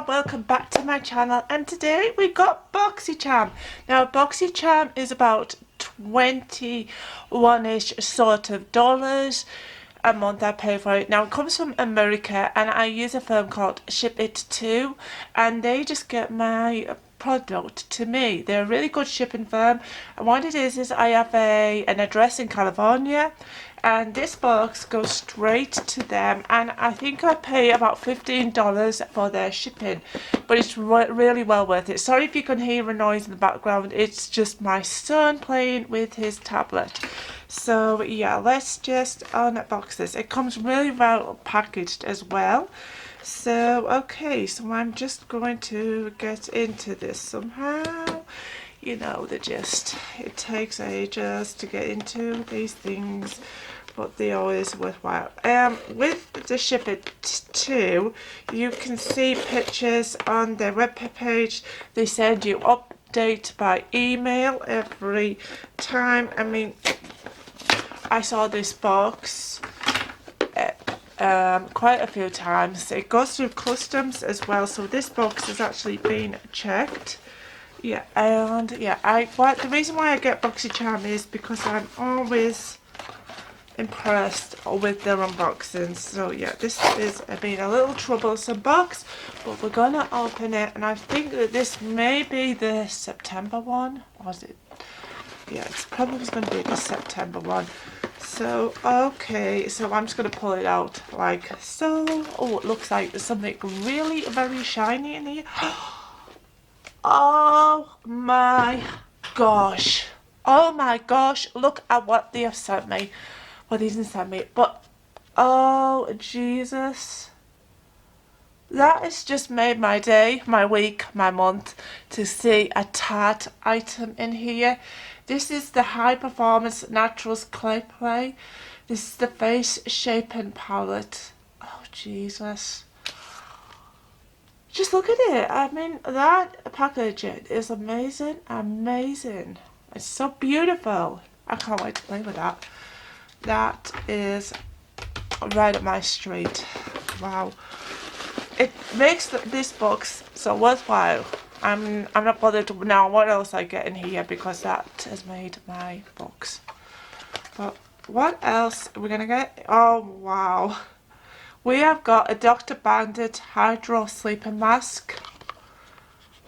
everyone, welcome back to my channel, and today we got Boxycharm. Now Boxycharm is about 21-ish sort of dollars a month I pay for it. Now it comes from America and I use a firm called Ship It To, and they just get my product to me. They're a really good shipping firm, and what it is I have an address in California, and this box goes straight to them, and I think I pay about $15 for their shipping, but it's really well worth it. Sorry if you can hear a noise in the background, it's just my son playing with his tablet. So yeah, let's just unbox this. It comes really well packaged as well. So okay, so I'm just going to get into this somehow. You know the gist. It takes ages to get into these things, but they're always worthwhile. With the Ship It To, you can see pictures on their web page. They send you update by email every time. I mean, I saw this box quite a few times. It goes through customs as well, so this box has actually been checked. Yeah, and yeah, the reason why I get Boxycharm is because I'm always impressed with their unboxings. So yeah, this is been a little troublesome box, but we're gonna open it, and I think that this may be the September one, or is it? Yeah, it's probably going to be the September one. So okay, so I'm just going to pull it out like so. Oh, it looks like there's something really very shiny in here. Oh my gosh, oh my gosh, look at what they have sent me. Well, they didn't send me, but oh Jesus, that has just made my day, my week, my month to see a Tarte item in here. This is the High Performance Naturals Clay Play. This is the Face Shaping Palette. Oh Jesus, just look at it. I mean, that packaging is amazing, amazing. It's so beautiful. I can't wait to play with that. That is right up my street. Wow. It makes this box so worthwhile. I'm not bothered now what else I get in here, because that has made my box. But what else are we gonna get? Oh wow. We have got a Dr. Brandt Hydro Sleeping Mask.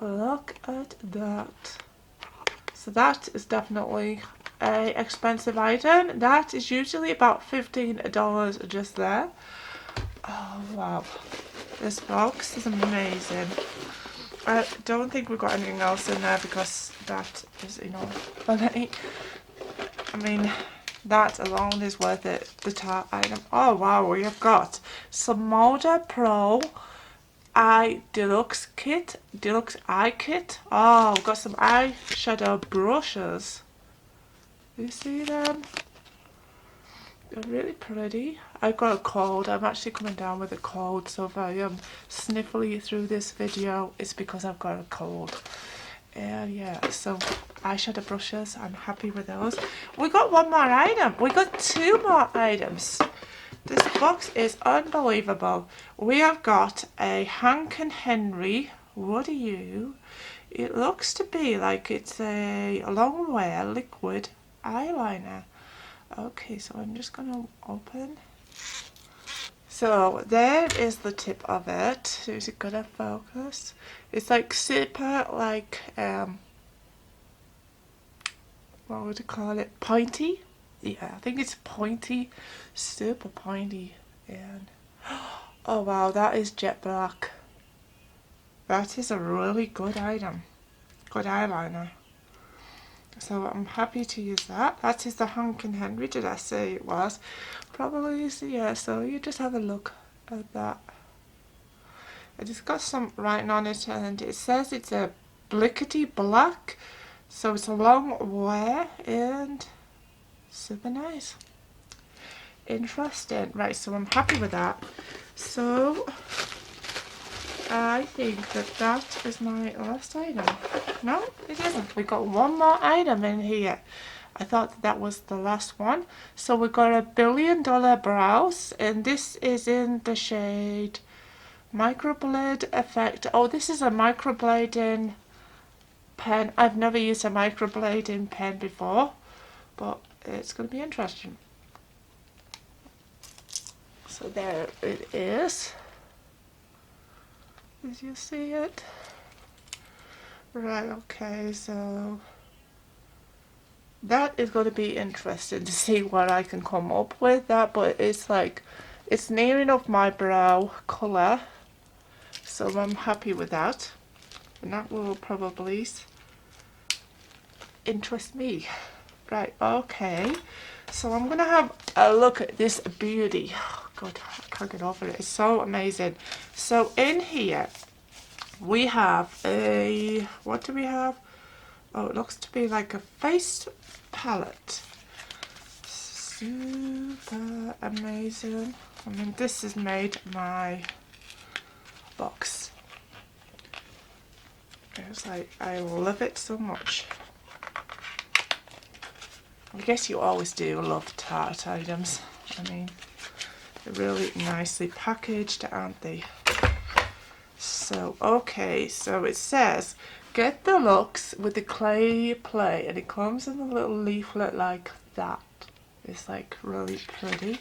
Look at that. So that is definitely a expensive item. That is usually about $15 just there. Oh wow. This box is amazing. I don't think we've got anything else in there, because that is enough. I mean, that alone is worth it. The Tarte item. Oh wow, we have got some Molder Pro Eye Deluxe Kit. Deluxe Eye Kit. Oh, we've got some eyeshadow brushes. You see them? They're really pretty. I've got a cold. I'm actually coming down with a cold, so if I am sniffly through this video, it's because I've got a cold. And yeah, so eyeshadow brushes, I'm happy with those. We got one more item. We got two more items. This box is unbelievable. We have got a Hank and Henry What Are You? It looks to be like it's a long wear liquid eyeliner. Okay, so I'm just going to open. So there is the tip of it. Is it gonna focus? It's like super, like what would you call it? Pointy? Yeah, I think it's pointy, super pointy. And oh wow, that is jet black. That is a really good item, good eyeliner. So I'm happy to use that. That is the Hank and Henry. Did I say it was? Probably is, yeah. So you just have a look at that. It has got some writing on it, and it says it's a blickety black. So it's a long wear and super nice. Interesting. Right, so I'm happy with that. So I think that is my last item. No, it isn't. We got one more item in here. I thought that was the last one. So we got a $1 Billion Brows, and this is in the shade Microblade effect. Oh, this is a microblading pen. I've never used a microblading pen before, but it's going to be interesting. So there it is. Did you see it? Right, okay, so that is going to be interesting to see what I can come up with. That, but it's like, it's near enough my brow colour, so I'm happy with that. And that will probably interest me. Right, okay. So I'm going to have a look at this beauty. Oh, God, I can't get over it. It's so amazing. So in here, we have a, what do we have? Oh, it looks to be like a face palette. Super amazing. I mean, this has made my box. It's like, I love it so much. I guess you always do love Tarte items. I mean, they're really nicely packaged, aren't they? So, okay, so it says, get the looks with the clay play, and it comes in a little leaflet like that. It's like really pretty.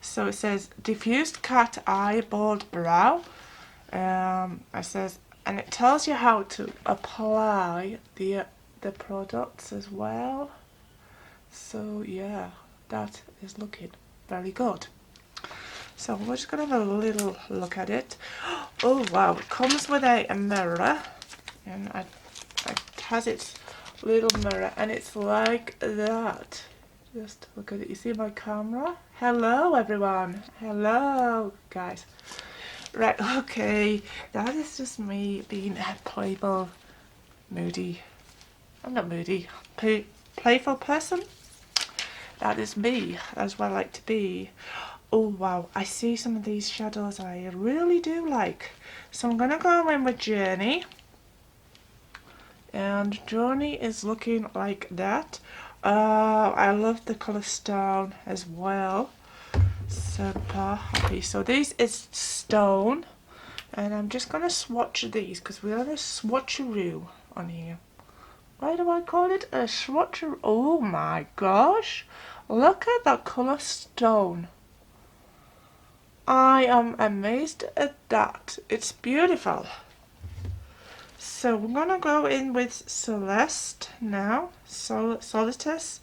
So it says, diffused cat eye bold brow. It says, and it tells you how to apply the products as well. So yeah, that is looking very good. So we're just going to have a little look at it. Oh wow, it comes with a mirror, and it has its little mirror, and it's like that. Just look at it. You see my camera? Hello everyone. Hello guys. Right, okay. That is just me being a playful, moody. I'm not moody. Playful person. That is me. That's what I like to be. Oh wow, I see some of these shadows I really do like. So I'm going to go in with Journey. And Journey is looking like that. I love the colour Stone as well. Super happy. So this is Stone. And I'm just going to swatch these because we're on a swatcheroo on here. Why do I call it a swatcheroo? Oh my gosh. Look at that colour Stone. I am amazed at that. It's beautiful. So we're going to go in with Celeste now. Solitus.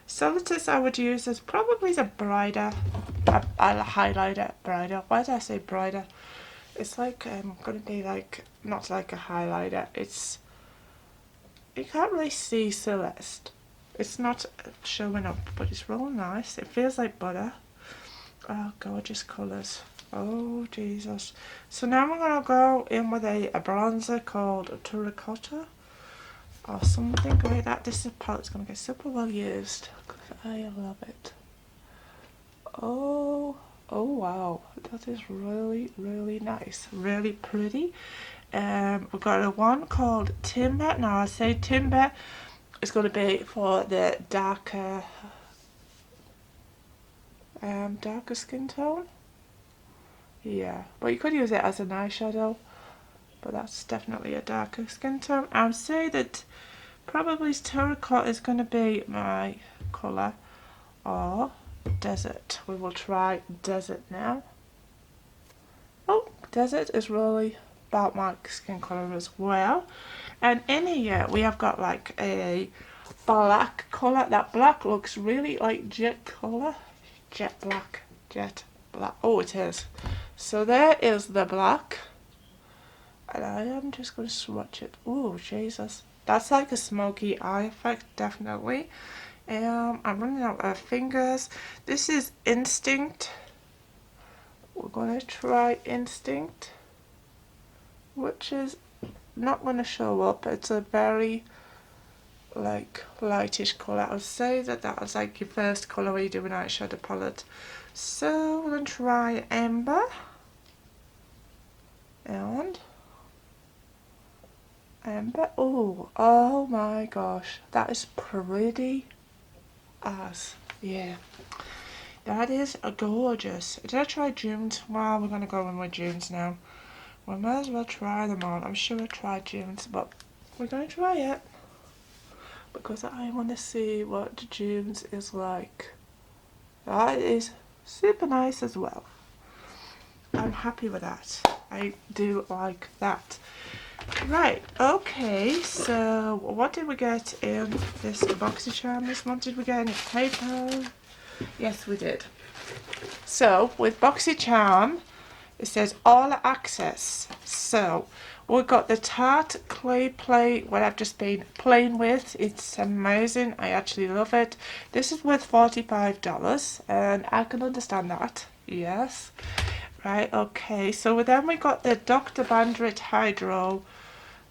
Solitus I would use as probably the brighter, a highlighter, brighter. Why did I say brighter? It's like going to be like, not like a highlighter. It's, you can't really see Celeste. It's not showing up, but it's real nice. It feels like butter. Oh, gorgeous colours. Oh, Jesus. So now we're going to go in with a bronzer called Terracotta or something like that. This palette's going to get super well used because I love it. Oh, oh wow. That is really, really nice. Really pretty. We've got a one called Timber. Now I say Timber is going to be for the darker skin tone. Yeah, but you could use it as an eyeshadow, but that's definitely a darker skin tone. I would say that probably Terracotta is going to be my colour, or Desert. We will try Desert now. Oh, Desert is really about my skin colour as well. And in here we have got like a black colour. That black looks really like jet colour. Jet black. Oh, it is. So there is the black. And I am just going to swatch it. Oh, Jesus. That's like a smoky eye effect, definitely. I'm running out of fingers. This is Instinct. We're going to try Instinct, which is not going to show up. It's a very like lightish colour. I would say that was like your first colour when you do an eyeshadow palette. So we're going to try Ember and Ember. Oh my gosh, that is pretty as, yeah, that is gorgeous. Did I try June's? Well, we're going to go in with June's now. We might as well try them on. I'm sure I tried June's, but we're going to try it because I want to see what June's is like. That is super nice as well. I'm happy with that. I do like that. Right, okay, so what did we get in this Boxycharm this month? Did we get any paper? Yes, we did. So, with Boxycharm, it says all access. So, we've got the Tarte Clay Plate, what I've just been playing with. It's amazing. I actually love it. This is worth $45, and I can understand that. Yes. Right, okay. So then we got the dr.brandt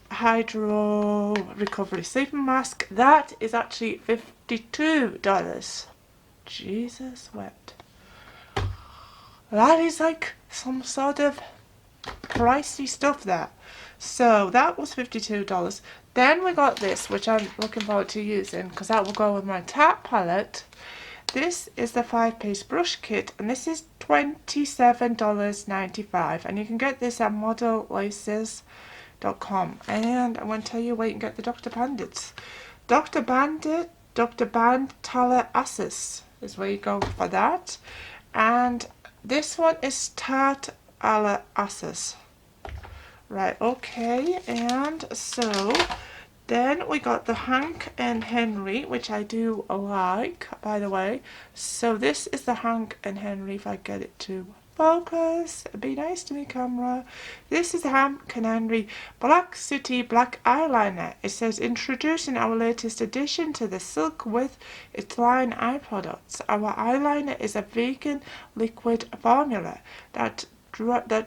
Hydro Recovery Sleeping Mask. That is actually $52. Jesus wept. That is like some sort of pricey stuff there. So that was $52. Then we got this, which I'm looking forward to using because that will go with my Tarte palette. This is the 5-piece brush kit, and this is $27.95, and you can get this at modellaces.com. And I'm going to tell you where you can get the Dr. Bandits. Dr. Bandit, Dr. Band Tala Asses is where you go for that. And this one is Tarte Ala Asses. Right, okay, and so then we got the Hank and Henry, which I do like, by the way. So this is the Hank and Henry, if I get it to focus. Be nice to me, camera. This is the Hank and Henry Black City Black Eyeliner. It says, introducing our latest addition to the Silk with its line eye products. Our eyeliner is a vegan liquid formula that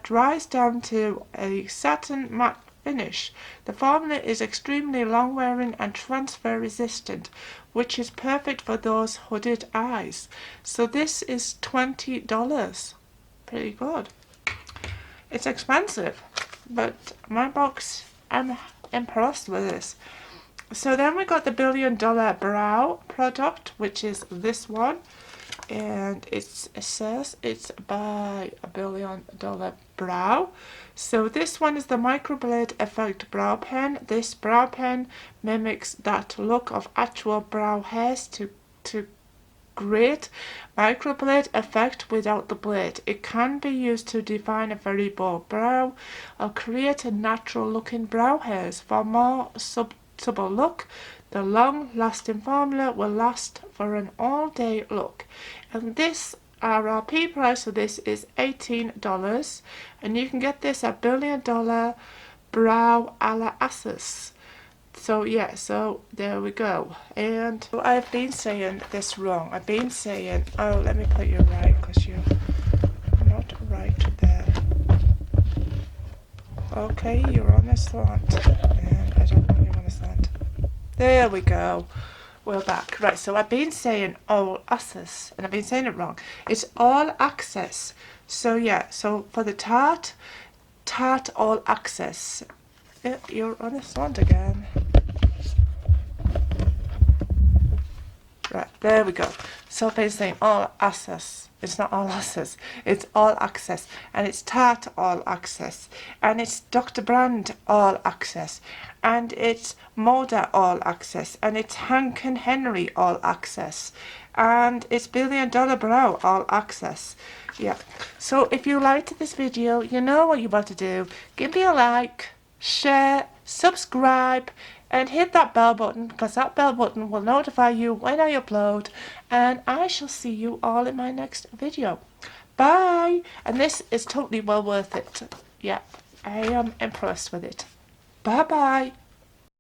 dries down to a satin matte finish. The formula is extremely long wearing and transfer resistant, which is perfect for those hooded eyes. So this is $20. Pretty good. It's expensive, but my box, I'm impressed with this. So then we got the $1 Billion Brow product, which is this one. And it says it's by $1 Billion Brow. So this one is the Microblade Effect Brow Pen. This brow pen mimics that look of actual brow hairs to great microblade effect without the blade. It can be used to define a very bold brow or create a natural looking brow hairs. For more subtle look, the long-lasting formula will last for an all-day look. And this RRP price of this is $18, and you can get this at $1 Billion Brow Ala Asses. So yeah, so there we go. And I've been saying this wrong. I've been saying, oh, let me put you right because you're not right there. Okay, you're on a slant, and I don't want you on a slant. There we go. We're back. Right, so I've been saying all access, and I've been saying it wrong. It's all access. So yeah, so for the Tarte all access. You're on a slant again. Right, there we go. So I've been saying all access. It's not all access. It's all access. And it's Tarte all access. And it's Dr. Brandt all access. And it's Moda all access. And it's Hank and Henry all access. And it's $1 Billion Brow all access. Yeah. So if you liked this video, you know what you want to do. Give me a like, share, subscribe, and hit that bell button, because that bell button will notify you when I upload, and I shall see you all in my next video. Bye! And this is totally well worth it. Yeah, I am impressed with it. Bye bye!